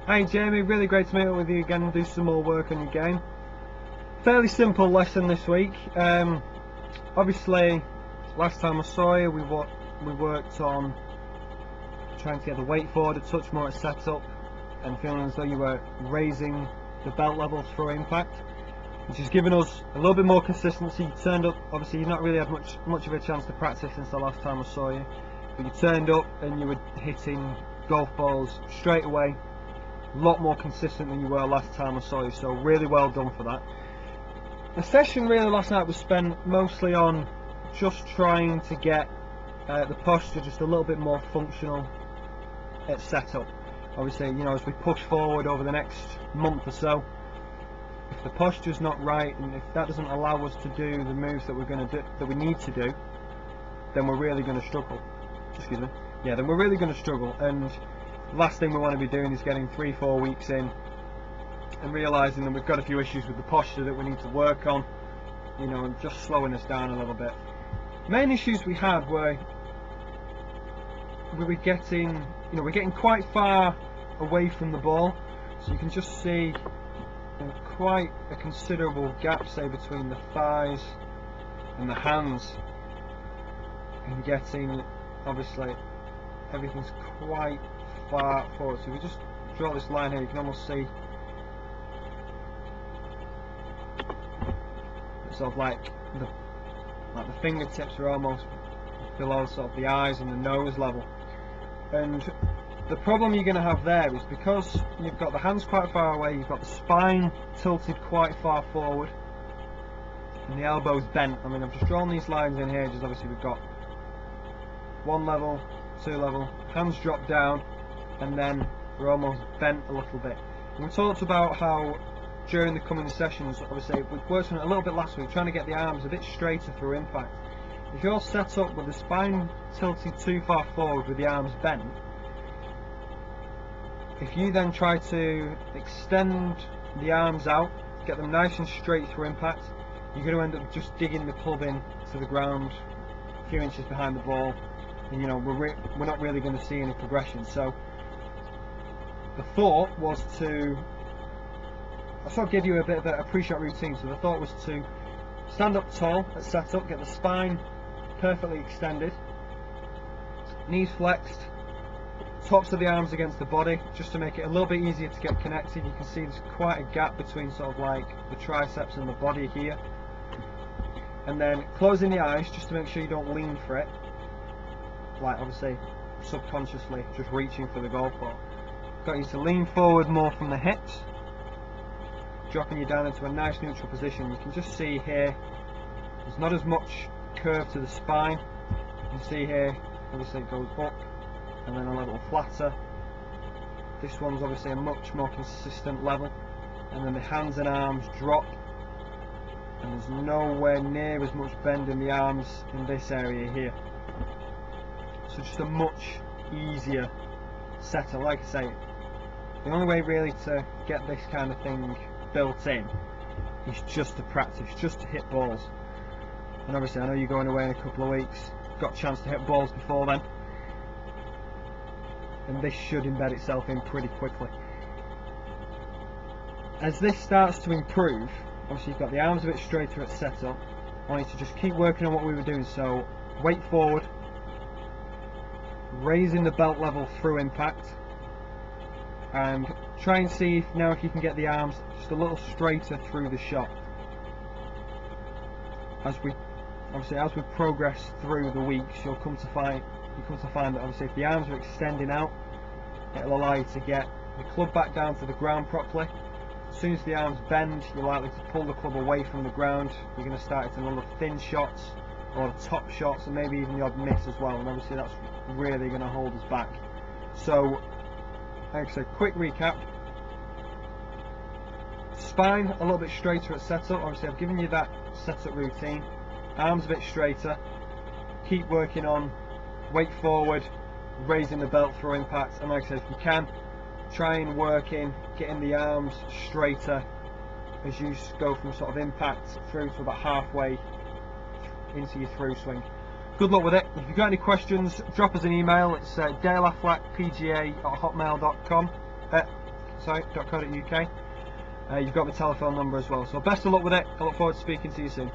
Hi Jamie, really great to meet up with you again and do some more work on your game. Fairly simple lesson this week. Obviously, last time I saw you, we worked on trying to get the weight forward a touch more at setup and feeling as though you were raising the belt level through impact, which has given us a little bit more consistency. You turned up, obviously you've not really had much of a chance to practice since the last time I saw you, but you turned up and you were hitting golf balls straight away, a lot more consistent than you were last time I saw you, so really well done for that. The session really last night was spent mostly on just trying to get the posture just a little bit more functional at setup. Obviously, you know, as we push forward over the next month or so, if the posture's not right and if that doesn't allow us to do the moves that we need to do, then we're really going to struggle. Excuse me. Yeah, then we're really going to struggle. And the last thing we want to be doing is getting 3-4 weeks in and realising that we've got a few issues with the posture that we need to work on, you know, and just slowing us down a little bit. Main issues we had were we're getting quite far away from the ball, so you can just see quite a considerable gap, say, between the thighs and the hands, and getting, obviously, everything's quite far forward. So if we just draw this line here, you can almost see sort of like the fingertips are almost below sort of the eyes and the nose level. And the problem you're going to have there is because you've got the hands quite far away, you've got the spine tilted quite far forward, and the elbows bent. I mean, I've just drawn these lines in here. Just obviously we've got 1 level, 2 level, hands drop down, and then we're almost bent a little bit. And we talked about how during the coming sessions, obviously we worked on it a little bit last week, trying to get the arms a bit straighter through impact. If you're set up with the spine tilted too far forward with the arms bent, if you then try to extend the arms out, get them nice and straight through impact, you're going to end up just digging the club in to the ground a few inches behind the ball, and you know we're not really going to see any progression. So the thought was to sort of give you a bit of a pre-shot routine. So the thought was to stand up tall at setup, get the spine perfectly extended, knees flexed, tops of the arms against the body, just to make it a little bit easier to get connected. You can see there's quite a gap between sort of like the triceps and the body here. And then closing the eyes just to make sure you don't lean for it, like obviously subconsciously just reaching for the golf ball. Got you to lean forward more from the hips, dropping you down into a nice neutral position. You can just see here there's not as much curve to the spine. You can see here obviously it goes up and then a little flatter. This one's obviously a much more consistent level, and then the hands and arms drop, and there's nowhere near as much bend in the arms in this area here. So just a much easier setup. Like I say, the only way really to get this kind of thing built in is just to practice, just to hit balls. And obviously I know you're going away in a couple of weeks, got a chance to hit balls before then, and this should embed itself in pretty quickly. As this starts to improve, obviously you've got the arms a bit straighter at setup. I want you to just keep working on what we were doing, so weight forward, raising the belt level through impact, and try and see if you can get the arms just a little straighter through the shot. As we progress through the weeks, you'll come to find that obviously if the arms are extending out, it'll allow you to get the club back down to the ground properly. As soon as the arms bend, you're likely to pull the club away from the ground. You're going to start hitting a lot of thin shots or top shots, and maybe even the odd miss as well, and obviously that's really going to hold us back. So like I said, quick recap: spine a little bit straighter at setup. Obviously I've given you that setup routine. Arms a bit straighter, keep working on weight forward, raising the belt through impact, and like I said, if you can, try and work in getting the arms straighter as you go from sort of impact through to about halfway into your through swing. Good luck with it. If you've got any questions, drop us an email. It's daleaflackpga@hotmail.com. website.co.uk. You've got my telephone number as well. So best of luck with it. I look forward to speaking to you soon.